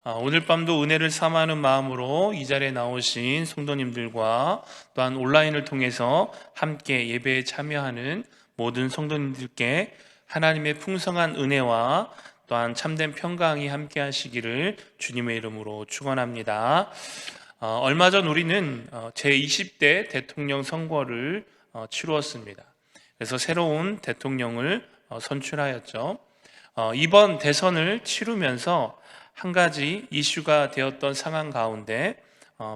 오늘 밤도 은혜를 삼하는 마음으로 이 자리에 나오신 성도님들과 또한 온라인을 통해서 함께 예배에 참여하는 모든 성도님들께 하나님의 풍성한 은혜와 또한 참된 평강이 함께 하시기를 주님의 이름으로 축원합니다. 얼마 전 우리는 제20대 대통령 선거를 치루었습니다. 그래서 새로운 대통령을 선출하였죠. 이번 대선을 치르면서 한 가지 이슈가 되었던 상황 가운데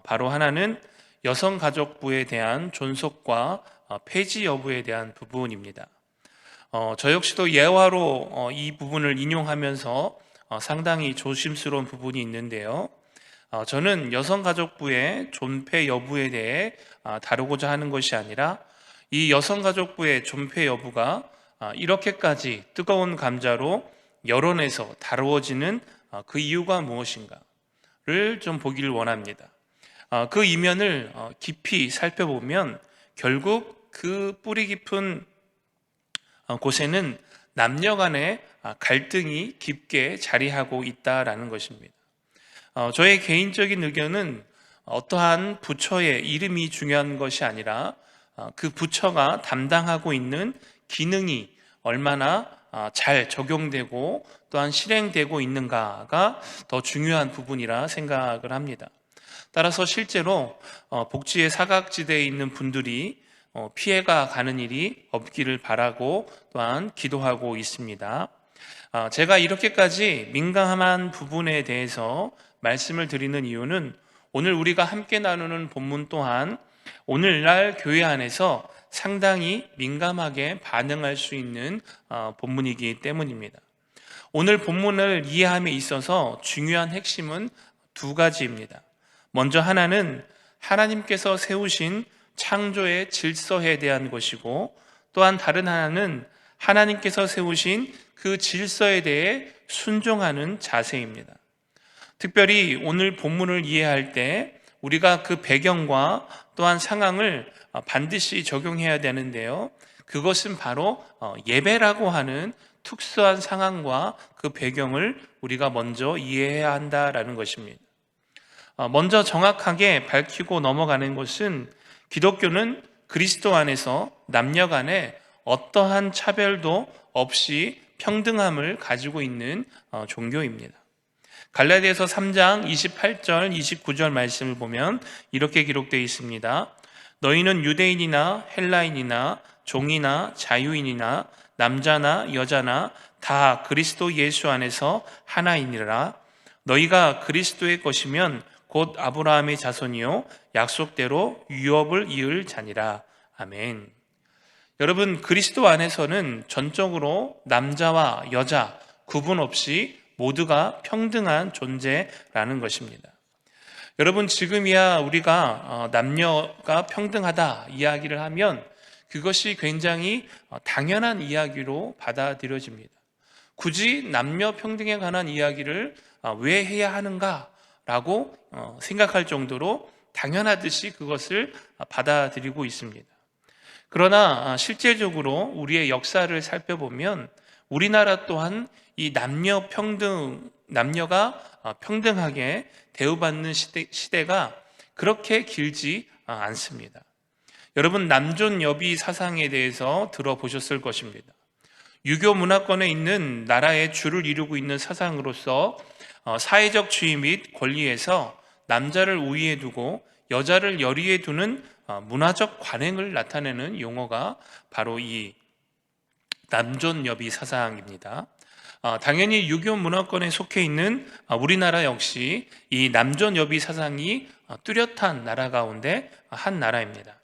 바로 하나는 여성가족부에 대한 존속과 폐지 여부에 대한 부분입니다. 저 역시도 예화로 이 부분을 인용하면서 상당히 조심스러운 부분이 있는데요. 저는 여성가족부의 존폐 여부에 대해 다루고자 하는 것이 아니라 이 여성가족부의 존폐 여부가 이렇게까지 뜨거운 감자로 여론에서 다루어지는 그 이유가 무엇인가를 좀 보기를 원합니다. 그 이면을 깊이 살펴보면 결국 그 뿌리 깊은 곳에는 남녀 간의 갈등이 깊게 자리하고 있다라는 것입니다. 저의 개인적인 의견은 어떠한 부처의 이름이 중요한 것이 아니라 그 부처가 담당하고 있는 기능이 얼마나 잘 적용되고 또한 실행되고 있는가가 더 중요한 부분이라 생각을 합니다. 따라서 실제로 복지의 사각지대에 있는 분들이 피해가 가는 일이 없기를 바라고 또한 기도하고 있습니다. 제가 이렇게까지 민감한 부분에 대해서 말씀을 드리는 이유는 오늘 우리가 함께 나누는 본문 또한 오늘날 교회 안에서 상당히 민감하게 반응할 수 있는 본문이기 때문입니다. 오늘 본문을 이해함에 있어서 중요한 핵심은 두 가지입니다. 먼저 하나는 하나님께서 세우신 창조의 질서에 대한 것이고, 또한 다른 하나는 하나님께서 세우신 그 질서에 대해 순종하는 자세입니다. 특별히 오늘 본문을 이해할 때 우리가 그 배경과 또한 상황을 반드시 적용해야 되는데요. 그것은 바로 예배라고 하는 특수한 상황과 그 배경을 우리가 먼저 이해해야 한다라는 것입니다. 먼저 정확하게 밝히고 넘어가는 것은 기독교는 그리스도 안에서 남녀 간에 어떠한 차별도 없이 평등함을 가지고 있는 종교입니다. 갈라디아서 3장 28절 29절 말씀을 보면 이렇게 기록되어 있습니다. 너희는 유대인이나 헬라인이나 종이나 자유인이나 남자나 여자나 다 그리스도 예수 안에서 하나이니라. 너희가 그리스도의 것이면 곧 아브라함의 자손이요 약속대로 유업을 이을 자니라. 아멘. 여러분, 그리스도 안에서는 전적으로 남자와 여자 구분 없이 모두가 평등한 존재라는 것입니다. 여러분, 지금이야 우리가 남녀가 평등하다 이야기를 하면 그것이 굉장히 당연한 이야기로 받아들여집니다. 굳이 남녀 평등에 관한 이야기를 왜 해야 하는가라고 생각할 정도로 당연하듯이 그것을 받아들이고 있습니다. 그러나 실제적으로 우리의 역사를 살펴보면 우리나라 또한 이 남녀가 평등하게 대우받는 시대가 그렇게 길지 않습니다. 여러분, 남존여비 사상에 대해서 들어보셨을 것입니다. 유교 문화권에 있는 나라의 주를 이루고 있는 사상으로서 사회적 지위 및 권리에서 남자를 우위에 두고 여자를 열위에 두는 문화적 관행을 나타내는 용어가 바로 이 남존여비 사상입니다. 당연히 유교 문화권에 속해 있는 우리나라 역시 이 남존여비 사상이 뚜렷한 나라 가운데 한 나라입니다.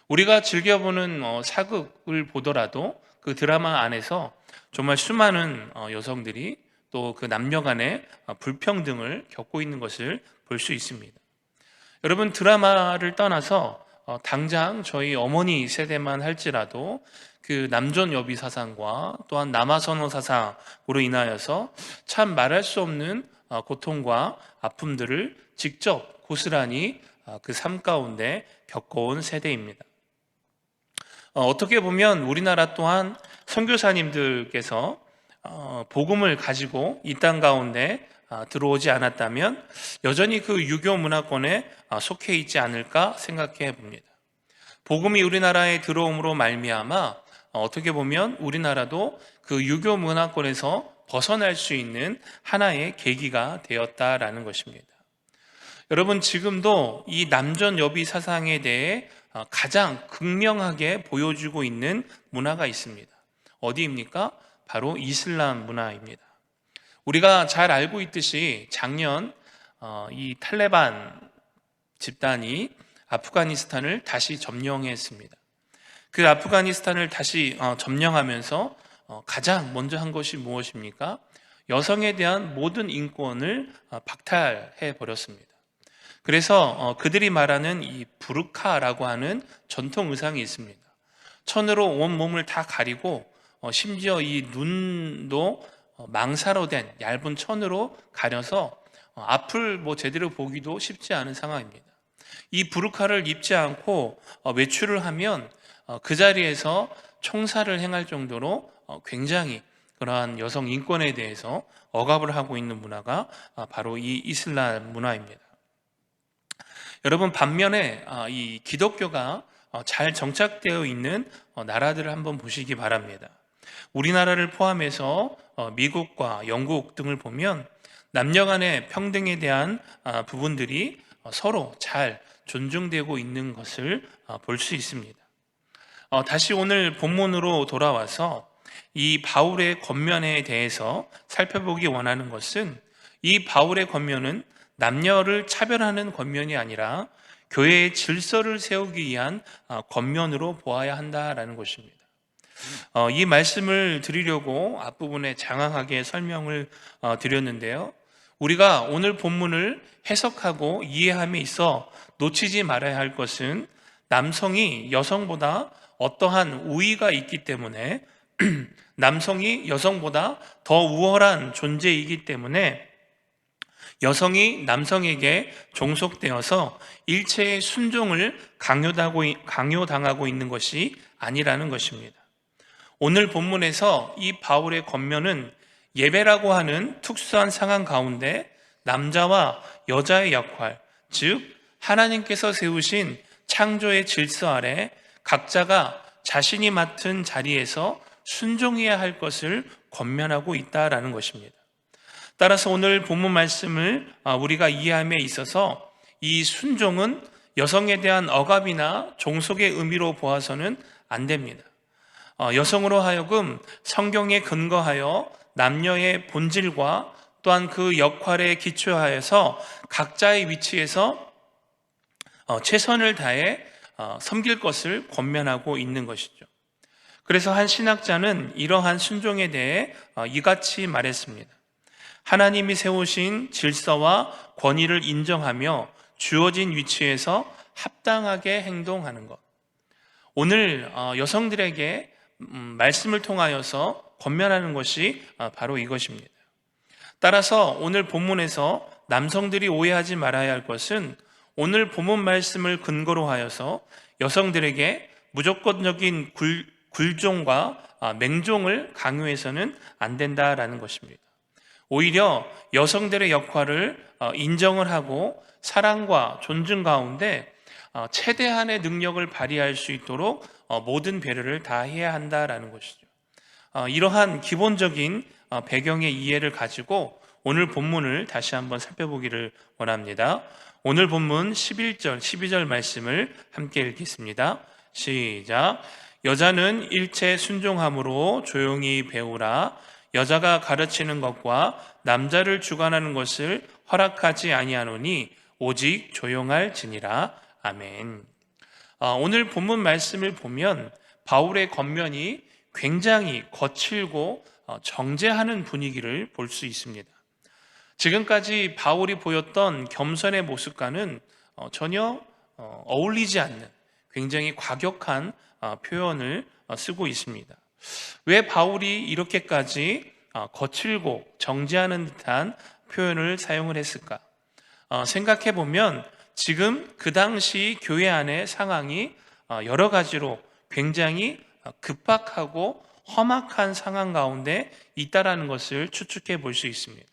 우리가 즐겨보는 사극을 보더라도 그 드라마 안에서 정말 수많은 여성들이 또 그 남녀 간의 불평등을 겪고 있는 것을 볼 수 있습니다. 여러분, 드라마를 떠나서 당장 저희 어머니 세대만 할지라도 그 남존여비 사상과 또한 남아선호 사상으로 인하여서 참 말할 수 없는 고통과 아픔들을 직접 고스란히 그 삶 가운데 겪어온 세대입니다. 어떻게 보면 우리나라 또한 선교사님들께서 복음을 가지고 이 땅 가운데 들어오지 않았다면 여전히 그 유교 문화권에 속해 있지 않을까 생각해 봅니다. 복음이 우리나라에 들어옴으로 말미암아 어떻게 보면 우리나라도 그 유교 문화권에서 벗어날 수 있는 하나의 계기가 되었다라는 것입니다. 여러분, 지금도 이 남존여비 사상에 대해 가장 극명하게 보여주고 있는 문화가 있습니다. 어디입니까? 바로 이슬람 문화입니다. 우리가 잘 알고 있듯이 작년 이 탈레반 집단이 아프가니스탄을 다시 점령했습니다. 그 아프가니스탄을 다시 점령하면서 가장 먼저 한 것이 무엇입니까? 여성에 대한 모든 인권을 박탈해 버렸습니다. 그래서 그들이 말하는 이 부르카라고 하는 전통 의상이 있습니다. 천으로 온 몸을 다 가리고 심지어 이 눈도 망사로 된 얇은 천으로 가려서 앞을 제대로 보기도 쉽지 않은 상황입니다. 이 부르카를 입지 않고 외출을 하면 그 자리에서 총살을 행할 정도로 굉장히 그러한 여성 인권에 대해서 억압을 하고 있는 문화가 바로 이 이슬람 문화입니다. 여러분, 반면에 이 기독교가 잘 정착되어 있는 나라들을 한번 보시기 바랍니다. 우리나라를 포함해서 미국과 영국 등을 보면 남녀 간의 평등에 대한 부분들이 서로 잘 존중되고 있는 것을 볼 수 있습니다. 다시 오늘 본문으로 돌아와서 이 바울의 권면에 대해서 살펴보기 원하는 것은, 이 바울의 권면은 남녀를 차별하는 권면이 아니라 교회의 질서를 세우기 위한 권면으로 보아야 한다라는 것입니다. 이 말씀을 드리려고 앞부분에 장황하게 설명을 드렸는데요. 우리가 오늘 본문을 해석하고 이해함에 있어 놓치지 말아야 할 것은, 남성이 여성보다 어떠한 우위가 있기 때문에 남성이 여성보다 더 우월한 존재이기 때문에 여성이 남성에게 종속되어서 일체의 순종을 강요당하고 있는 것이 아니라는 것입니다. 오늘 본문에서 이 바울의 권면은 예배라고 하는 특수한 상황 가운데 남자와 여자의 역할, 즉 하나님께서 세우신 창조의 질서 아래 각자가 자신이 맡은 자리에서 순종해야 할 것을 권면하고 있다라는 것입니다. 따라서 오늘 본문 말씀을 우리가 이해함에 있어서 이 순종은 여성에 대한 억압이나 종속의 의미로 보아서는 안 됩니다. 여성으로 하여금 성경에 근거하여 남녀의 본질과 또한 그 역할에 기초하여서 각자의 위치에서 최선을 다해 섬길 것을 권면하고 있는 것이죠. 그래서 한 신학자는 이러한 순종에 대해 이같이 말했습니다. 하나님이 세우신 질서와 권위를 인정하며 주어진 위치에서 합당하게 행동하는 것. 오늘 여성들에게 말씀을 통하여서 권면하는 것이 바로 이것입니다. 따라서 오늘 본문에서 남성들이 오해하지 말아야 할 것은, 오늘 본문 말씀을 근거로 하여서 여성들에게 무조건적인 굴종과 맹종을 강요해서는 안 된다라는 것입니다. 오히려 여성들의 역할을 인정을 하고 사랑과 존중 가운데 최대한의 능력을 발휘할 수 있도록 모든 배려를 다 해야 한다라는 것이죠. 이러한 기본적인 배경의 이해를 가지고 오늘 본문을 다시 한번 살펴보기를 원합니다. 오늘 본문 11절, 12절 말씀을 함께 읽겠습니다. 시작. 여자는 일체 순종함으로 조용히 배우라. 여자가 가르치는 것과 남자를 주관하는 것을 허락하지 아니하노니 오직 조용할지니라. 아멘. 오늘 본문 말씀을 보면 바울의 권면이 굉장히 거칠고 정죄하는 분위기를 볼 수 있습니다. 지금까지 바울이 보였던 겸손의 모습과는 전혀 어울리지 않는 굉장히 과격한 표현을 쓰고 있습니다. 왜 바울이 이렇게까지 거칠고 정죄하는 듯한 표현을 사용을 했을까? 생각해 보면 지금 그 당시 교회 안의 상황이 여러 가지로 굉장히 급박하고 험악한 상황 가운데 있다라는 것을 추측해 볼 수 있습니다.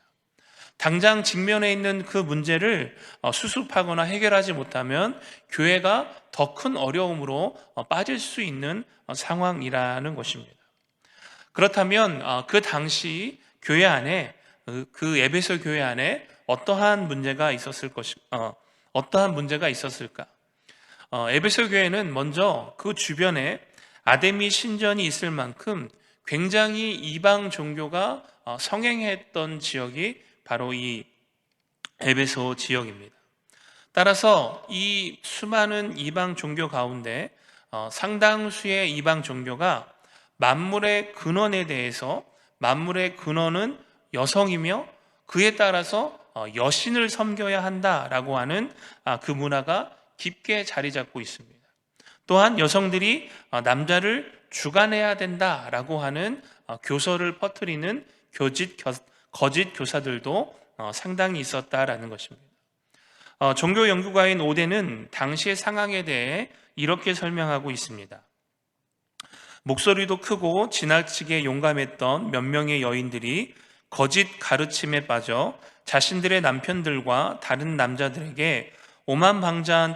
당장 직면해 있는 그 문제를 수습하거나 해결하지 못하면 교회가 더 큰 어려움으로 빠질 수 있는 상황이라는 것입니다. 그렇다면 그 당시 교회 안에, 그 에베소 교회 안에 어떠한 문제가 있었을까? 에베소 교회는 먼저 그 주변에 아데미 신전이 있을 만큼 굉장히 이방 종교가 성행했던 지역이 바로 이 에베소 지역입니다. 따라서 이 수많은 이방 종교 가운데 상당수의 이방 종교가 만물의 근원에 대해서, 만물의 근원은 여성이며 그에 따라서 여신을 섬겨야 한다라고 하는 그 문화가 깊게 자리 잡고 있습니다. 또한 여성들이 남자를 주관해야 된다라고 하는 교서를 퍼뜨리는 거짓 교사들도 상당히 있었다라는 것입니다. 종교 연구가인 오덴은 당시의 상황에 대해 이렇게 설명하고 있습니다. 목소리도 크고 지나치게 용감했던 몇 명의 여인들이 거짓 가르침에 빠져 자신들의 남편들과 다른 남자들에게 오만방자한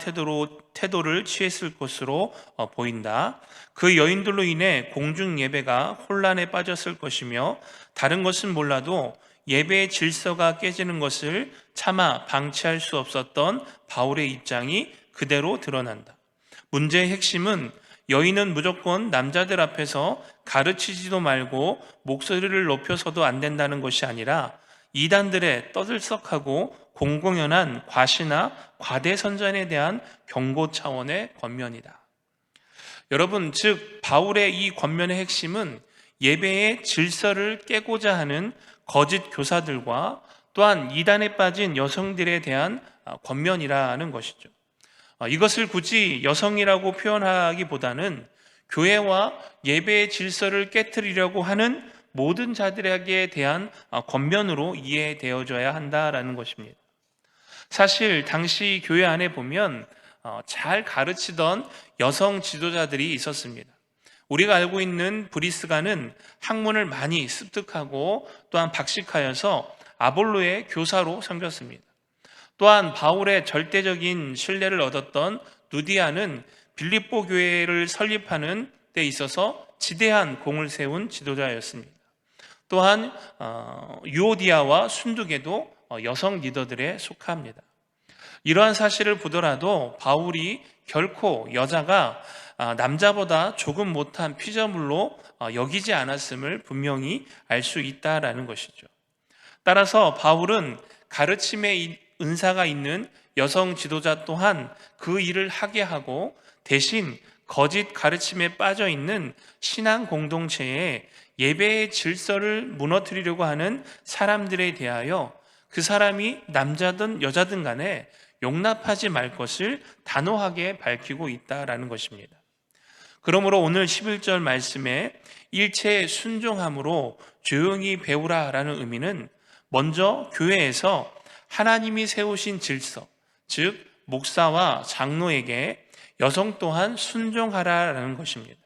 태도를 취했을 것으로 보인다. 그 여인들로 인해 공중 예배가 혼란에 빠졌을 것이며 다른 것은 몰라도 예배의 질서가 깨지는 것을 차마 방치할 수 없었던 바울의 입장이 그대로 드러난다. 문제의 핵심은 여인은 무조건 남자들 앞에서 가르치지도 말고 목소리를 높여서도 안 된다는 것이 아니라 이단들의 떠들썩하고 공공연한 과시나 과대선전에 대한 경고 차원의 권면이다. 여러분, 즉 바울의 이 권면의 핵심은 예배의 질서를 깨고자 하는 거짓 교사들과 또한 이단에 빠진 여성들에 대한 권면이라는 것이죠. 이것을 굳이 여성이라고 표현하기보다는 교회와 예배의 질서를 깨트리려고 하는 모든 자들에게 대한 권면으로 이해되어져야 한다라는 것입니다. 사실 당시 교회 안에 보면 잘 가르치던 여성 지도자들이 있었습니다. 우리가 알고 있는 브리스가는 학문을 많이 습득하고 또한 박식하여서 아볼로의 교사로 섬겼습니다. 또한 바울의 절대적인 신뢰를 얻었던 누디아는 빌립보 교회를 설립하는 데 있어서 지대한 공을 세운 지도자였습니다. 또한 유오디아와 순두계도 여성 리더들에 속합니다. 이러한 사실을 보더라도 바울이 결코 여자가 남자보다 조금 못한 피조물로 여기지 않았음을 분명히 알 수 있다라는 것이죠. 따라서 바울은 가르침의 은사가 있는 여성 지도자 또한 그 일을 하게 하고 대신 거짓 가르침에 빠져 있는 신앙 공동체에 예배의 질서를 무너뜨리려고 하는 사람들에 대하여 그 사람이 남자든 여자든 간에 용납하지 말 것을 단호하게 밝히고 있다라는 것입니다. 그러므로 오늘 11절 말씀에 일체의 순종함으로 조용히 배우라라는 의미는 먼저 교회에서 하나님이 세우신 질서, 즉 목사와 장로에게 여성 또한 순종하라라는 것입니다.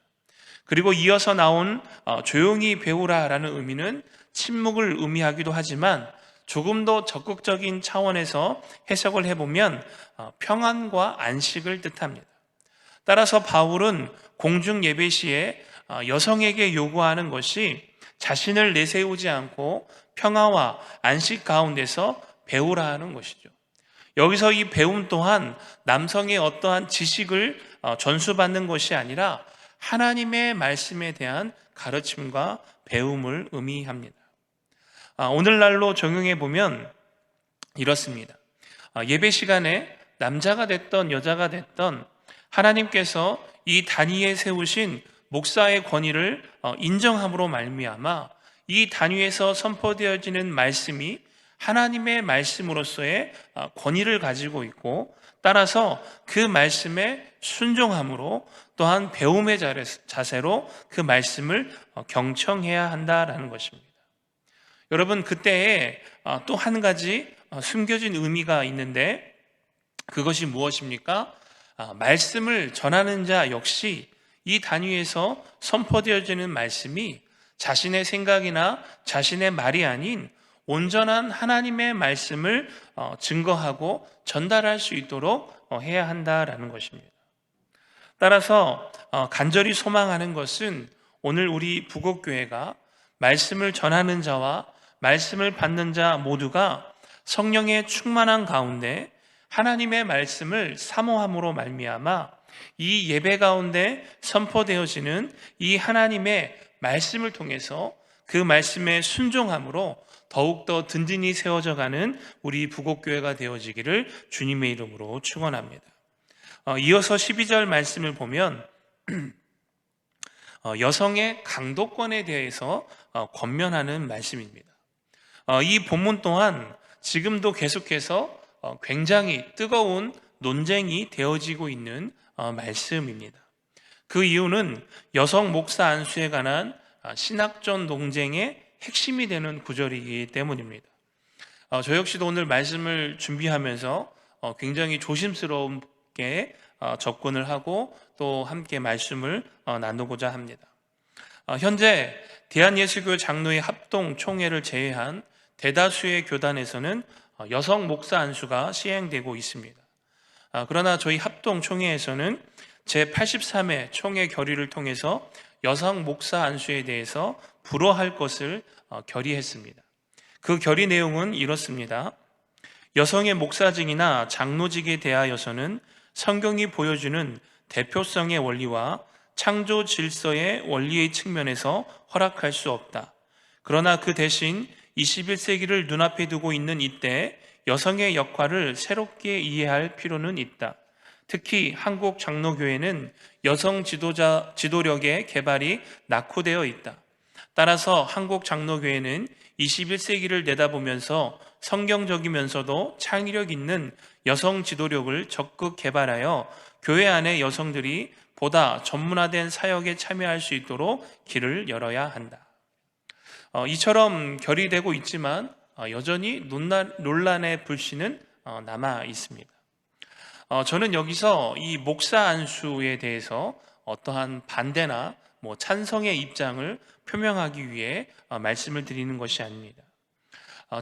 그리고 이어서 나온 조용히 배우라라는 의미는 침묵을 의미하기도 하지만 조금 더 적극적인 차원에서 해석을 해보면 평안과 안식을 뜻합니다. 따라서 바울은 공중 예배 시에 여성에게 요구하는 것이 자신을 내세우지 않고 평화와 안식 가운데서 배우라 하는 것이죠. 여기서 이 배움 또한 남성의 어떠한 지식을 전수받는 것이 아니라 하나님의 말씀에 대한 가르침과 배움을 의미합니다. 오늘날로 적용해 보면 이렇습니다. 예배 시간에 남자가 됐던 여자가 됐던 하나님께서 이 단위에 세우신 목사의 권위를 인정함으로 말미암아 이 단위에서 선포되어지는 말씀이 하나님의 말씀으로서의 권위를 가지고 있고 따라서 그 말씀에 순종함으로 또한 배움의 자세로 그 말씀을 경청해야 한다라는 것입니다. 여러분, 그때에 또 한 가지 숨겨진 의미가 있는데 그것이 무엇입니까? 말씀을 전하는 자 역시 이 단위에서 선포되어지는 말씀이 자신의 생각이나 자신의 말이 아닌 온전한 하나님의 말씀을 증거하고 전달할 수 있도록 해야 한다라는 것입니다. 따라서 간절히 소망하는 것은 오늘 우리 부곡교회가 말씀을 전하는 자와 말씀을 받는 자 모두가 성령의 충만한 가운데 하나님의 말씀을 사모함으로 말미암아 이 예배 가운데 선포되어지는 이 하나님의 말씀을 통해서 그 말씀에 순종함으로 더욱더 든든히 세워져가는 우리 부곡교회가 되어지기를 주님의 이름으로 축원합니다. 이어서 12절 말씀을 보면 여성의 강도권에 대해서 권면하는 말씀입니다. 이 본문 또한 지금도 계속해서 굉장히 뜨거운 논쟁이 되어지고 있는 말씀입니다. 그 이유는 여성 목사 안수에 관한 신학전 논쟁의 핵심이 되는 구절이기 때문입니다. 저 역시도 오늘 말씀을 준비하면서 굉장히 조심스럽게 접근을 하고 또 함께 말씀을 나누고자 합니다. 현재 대한예수교 장로회 합동 총회를 제외한 대다수의 교단에서는 여성 목사 안수가 시행되고 있습니다. 그러나 저희 합동 총회에서는 제83회 총회 결의를 통해서 여성 목사 안수에 대해서 불허할 것을 결의했습니다. 그 결의 내용은 이렇습니다. 여성의 목사직이나 장로직에 대하여서는 성경이 보여주는 대표성의 원리와 창조 질서의 원리의 측면에서 허락할 수 없다. 그러나 그 대신 21세기를 눈앞에 두고 있는 이때 여성의 역할을 새롭게 이해할 필요는 있다. 특히 한국 장로교회는 여성 지도력의 개발이 낙후되어 있다. 따라서 한국 장로교회는 21세기를 내다보면서 성경적이면서도 창의력 있는 여성 지도력을 적극 개발하여 교회 안의 여성들이 보다 전문화된 사역에 참여할 수 있도록 길을 열어야 한다. 이처럼 결의되고 있지만 여전히 논란의 불씨는 남아 있습니다. 저는 여기서 이 목사 안수에 대해서 어떠한 반대나 찬성의 입장을 표명하기 위해 말씀을 드리는 것이 아닙니다.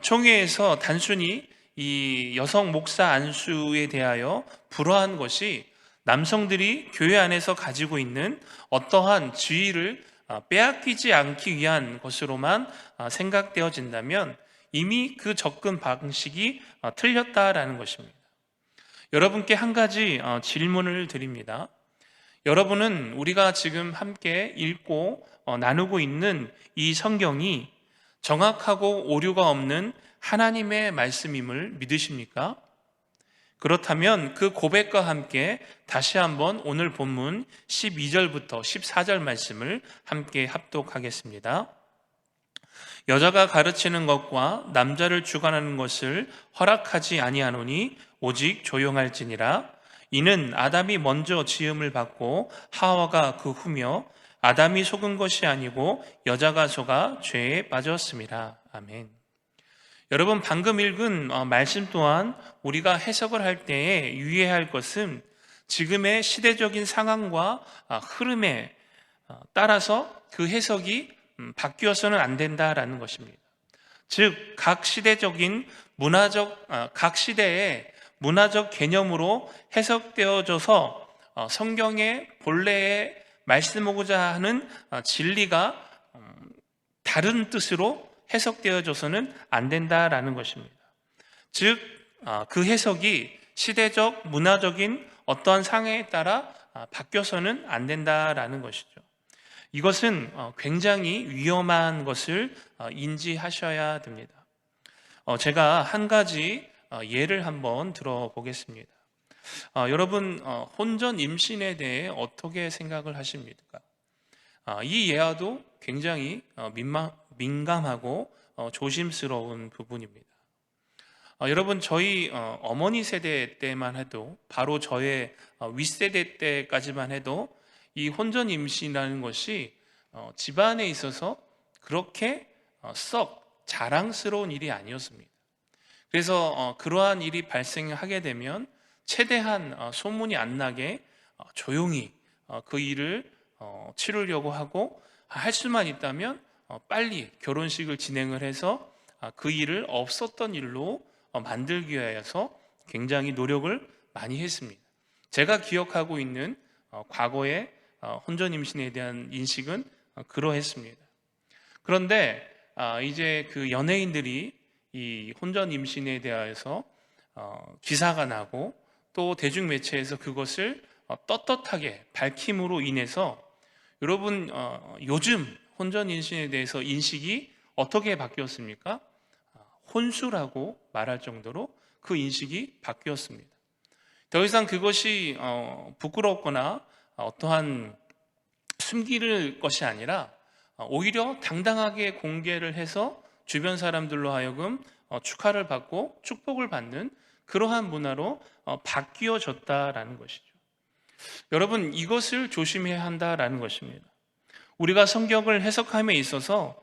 총회에서 단순히 이 여성 목사 안수에 대하여 불허한 것이 남성들이 교회 안에서 가지고 있는 어떠한 지위를 빼앗기지 않기 위한 것으로만 생각되어진다면 이미 그 접근 방식이 틀렸다라는 것입니다. 여러분께 한 가지 질문을 드립니다. 여러분은 우리가 지금 함께 읽고 나누고 있는 이 성경이 정확하고 오류가 없는 하나님의 말씀임을 믿으십니까? 그렇다면 그 고백과 함께 다시 한번 오늘 본문 12절부터 14절 말씀을 함께 합독하겠습니다. 여자가 가르치는 것과 남자를 주관하는 것을 허락하지 아니하노니 오직 조용할지니라. 이는 아담이 먼저 지음을 받고 하와가 그 후며 아담이 속은 것이 아니고 여자가 속아 죄에 빠졌습니다. 아멘. 여러분, 방금 읽은 말씀 또한 우리가 해석을 할 때에 유의해야 할 것은 지금의 시대적인 상황과 흐름에 따라서 그 해석이 바뀌어서는 안 된다라는 것입니다. 즉, 각 시대적인 각 시대의 문화적 개념으로 해석되어져서 성경의 본래의 말씀하고자 하는 진리가 다른 뜻으로 해석되어져서는 안 된다라는 것입니다. 즉, 그 해석이 시대적, 문화적인 어떠한 상황에 따라 바뀌어서는 안 된다라는 것이죠. 이것은 굉장히 위험한 것을 인지하셔야 됩니다. 제가 한 가지 예를 한번 들어보겠습니다. 여러분, 혼전 임신에 대해 어떻게 생각을 하십니까? 이 예화도 굉장히 민감하고 조심스러운 부분입니다. 여러분, 저희 어머니 세대 때만 해도, 바로 저의 윗세대 때까지만 해도 이 혼전 임신이라는 것이 집안에 있어서 그렇게 썩 자랑스러운 일이 아니었습니다. 그래서 그러한 일이 발생하게 되면 최대한 소문이 안 나게 조용히 그 일을 치르려고 하고, 할 수만 있다면 빨리 결혼식을 진행을 해서 그 일을 없었던 일로 만들기 위해서 굉장히 노력을 많이 했습니다. 제가 기억하고 있는 과거의 혼전 임신에 대한 인식은 그러했습니다. 그런데 이제 그 연예인들이 이 혼전 임신에 대해서 기사가 나고 또 대중매체에서 그것을 떳떳하게 밝힘으로 인해서 여러분 요즘 혼전 임신에 대해서 인식이 어떻게 바뀌었습니까? 혼수라고 말할 정도로 그 인식이 바뀌었습니다. 더 이상 그것이 부끄럽거나 어떠한 숨길 것이 아니라 오히려 당당하게 공개를 해서 주변 사람들로 하여금 축하를 받고 축복을 받는 그러한 문화로 바뀌어졌다라는 것이죠. 여러분, 이것을 조심해야 한다라는 것입니다. 우리가 성경을 해석함에 있어서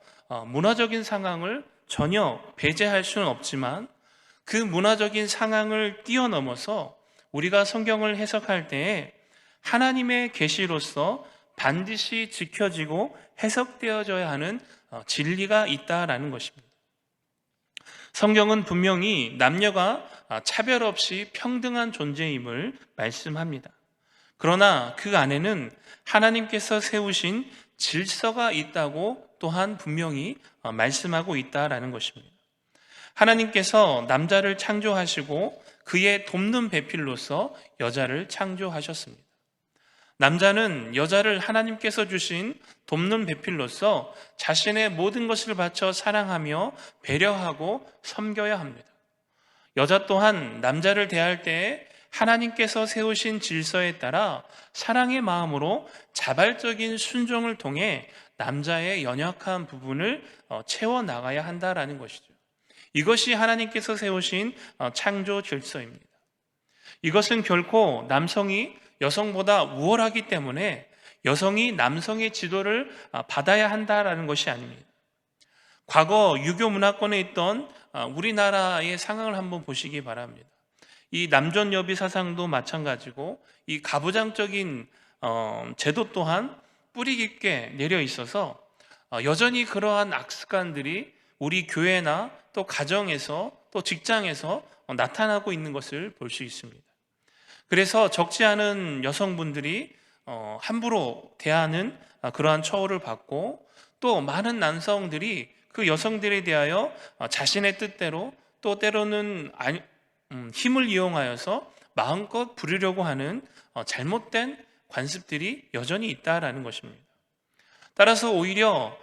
문화적인 상황을 전혀 배제할 수는 없지만 그 문화적인 상황을 뛰어넘어서 우리가 성경을 해석할 때에 하나님의 계시로서 반드시 지켜지고 해석되어져야 하는 진리가 있다라는 것입니다. 성경은 분명히 남녀가 차별 없이 평등한 존재임을 말씀합니다. 그러나 그 안에는 하나님께서 세우신 질서가 있다고 또한 분명히 말씀하고 있다라는 것입니다. 하나님께서 남자를 창조하시고 그의 돕는 배필로서 여자를 창조하셨습니다. 남자는 여자를 하나님께서 주신 돕는 배필로서 자신의 모든 것을 바쳐 사랑하며 배려하고 섬겨야 합니다. 여자 또한 남자를 대할 때에 하나님께서 세우신 질서에 따라 사랑의 마음으로 자발적인 순종을 통해 남자의 연약한 부분을 채워나가야 한다라는 것이죠. 이것이 하나님께서 세우신 창조 질서입니다. 이것은 결코 남성이 여성보다 우월하기 때문에 여성이 남성의 지도를 받아야 한다라는 것이 아닙니다. 과거 유교 문화권에 있던 우리나라의 상황을 한번 보시기 바랍니다. 이 남존여비 사상도 마찬가지고 이 가부장적인 제도 또한 뿌리 깊게 내려 있어서 여전히 그러한 악습관들이 우리 교회나 또 가정에서 또 직장에서 나타나고 있는 것을 볼 수 있습니다. 그래서 적지 않은 여성분들이 함부로 대하는 그러한 처우를 받고 또 많은 남성들이 그 여성들에 대하여 자신의 뜻대로 또 때로는 힘을 이용하여서 마음껏 부리려고 하는 잘못된 관습들이 여전히 있다라는 것입니다. 따라서 오히려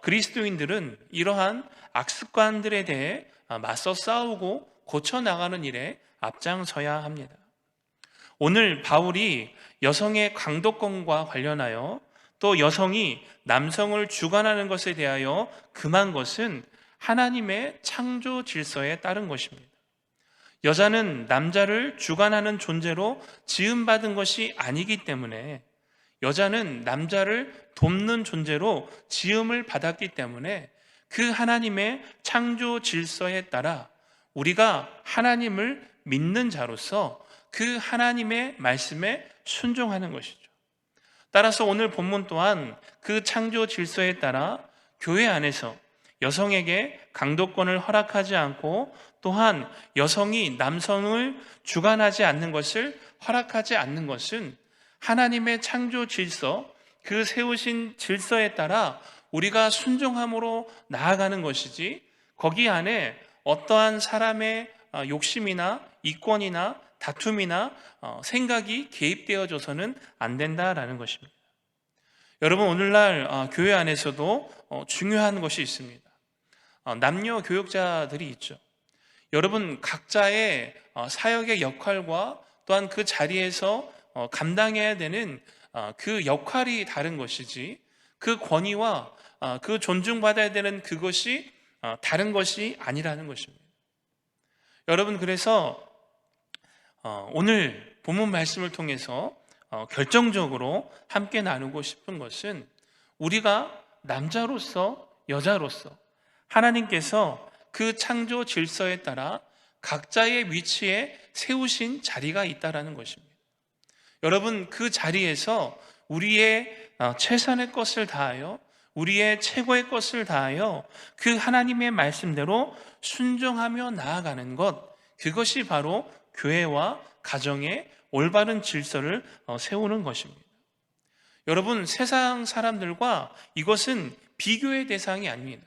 그리스도인들은 이러한 악습관들에 대해 맞서 싸우고 고쳐나가는 일에 앞장서야 합니다. 오늘 바울이 여성의 강도권과 관련하여 또 여성이 남성을 주관하는 것에 대하여 금한 것은 하나님의 창조 질서에 따른 것입니다. 여자는 남자를 주관하는 존재로 지음받은 것이 아니기 때문에 여자는 남자를 돕는 존재로 지음을 받았기 때문에 그 하나님의 창조 질서에 따라 우리가 하나님을 믿는 자로서 그 하나님의 말씀에 순종하는 것이죠. 따라서 오늘 본문 또한 그 창조 질서에 따라 교회 안에서 여성에게 강도권을 허락하지 않고 또한 여성이 남성을 주관하지 않는 것을 허락하지 않는 것은 하나님의 창조 질서, 그 세우신 질서에 따라 우리가 순종함으로 나아가는 것이지 거기 안에 어떠한 사람의 욕심이나 이권이나 다툼이나 생각이 개입되어져서는 안 된다라는 것입니다. 여러분, 오늘날 교회 안에서도 중요한 것이 있습니다. 남녀 교육자들이 있죠. 여러분, 각자의 사역의 역할과 또한 그 자리에서 감당해야 되는 그 역할이 다른 것이지 그 권위와 그 존중받아야 되는 그것이 다른 것이 아니라는 것입니다. 여러분, 그래서 오늘 본문 말씀을 통해서 결정적으로 함께 나누고 싶은 것은 우리가 남자로서 여자로서 하나님께서 그 창조 질서에 따라 각자의 위치에 세우신 자리가 있다라는 것입니다. 여러분, 그 자리에서 우리의 최선의 것을 다하여 우리의 최고의 것을 다하여 그 하나님의 말씀대로 순종하며 나아가는 것, 그것이 바로 교회와 가정의 올바른 질서를 세우는 것입니다. 여러분, 세상 사람들과 이것은 비교의 대상이 아닙니다.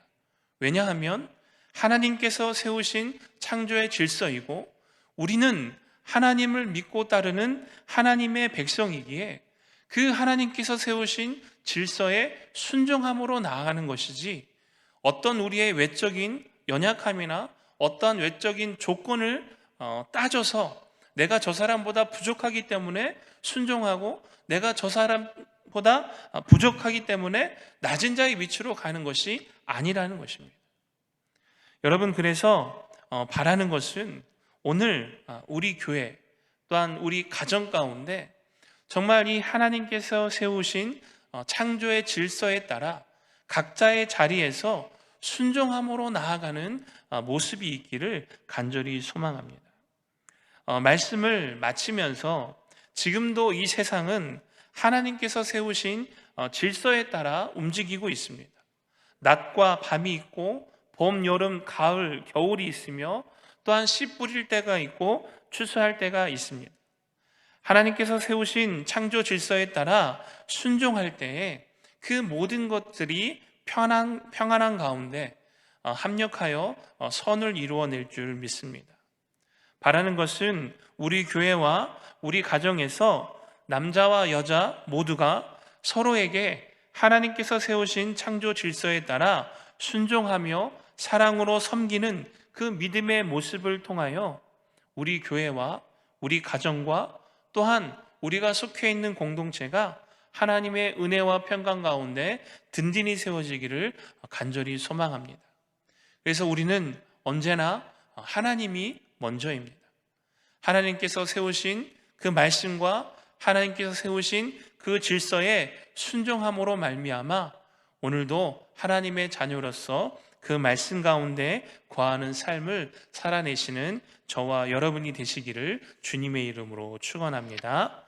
왜냐하면 하나님께서 세우신 창조의 질서이고 우리는 하나님을 믿고 따르는 하나님의 백성이기에 그 하나님께서 세우신 질서에 순종함으로 나아가는 것이지, 어떤 우리의 외적인 연약함이나 어떠한 외적인 조건을 따져서 내가 저 사람보다 부족하기 때문에 순종하고 내가 저 사람보다 부족하기 때문에 낮은 자의 위치로 가는 것이 아니라는 것입니다. 여러분, 그래서 바라는 것은 오늘 우리 교회 또한 우리 가정 가운데 정말 이 하나님께서 세우신 창조의 질서에 따라 각자의 자리에서 순종함으로 나아가는 모습이 있기를 간절히 소망합니다. 말씀을 마치면서 지금도 이 세상은 하나님께서 세우신 질서에 따라 움직이고 있습니다. 낮과 밤이 있고 봄, 여름, 가을, 겨울이 있으며 또한 씨 뿌릴 때가 있고 추수할 때가 있습니다. 하나님께서 세우신 창조 질서에 따라 순종할 때에 그 모든 것들이 평안한 가운데 합력하여 선을 이루어낼 줄 믿습니다. 바라는 것은 우리 교회와 우리 가정에서 남자와 여자 모두가 서로에게 하나님께서 세우신 창조 질서에 따라 순종하며 사랑으로 섬기는 그 믿음의 모습을 통하여 우리 교회와 우리 가정과 또한 우리가 속해 있는 공동체가 하나님의 은혜와 평강 가운데 든든히 세워지기를 간절히 소망합니다. 그래서 우리는 언제나 하나님이 먼저입니다. 하나님께서 세우신 그 말씀과 하나님께서 세우신 그 질서에 순종함으로 말미암아 오늘도 하나님의 자녀로서 그 말씀 가운데 거하는 삶을 살아내시는 저와 여러분이 되시기를 주님의 이름으로 축원합니다.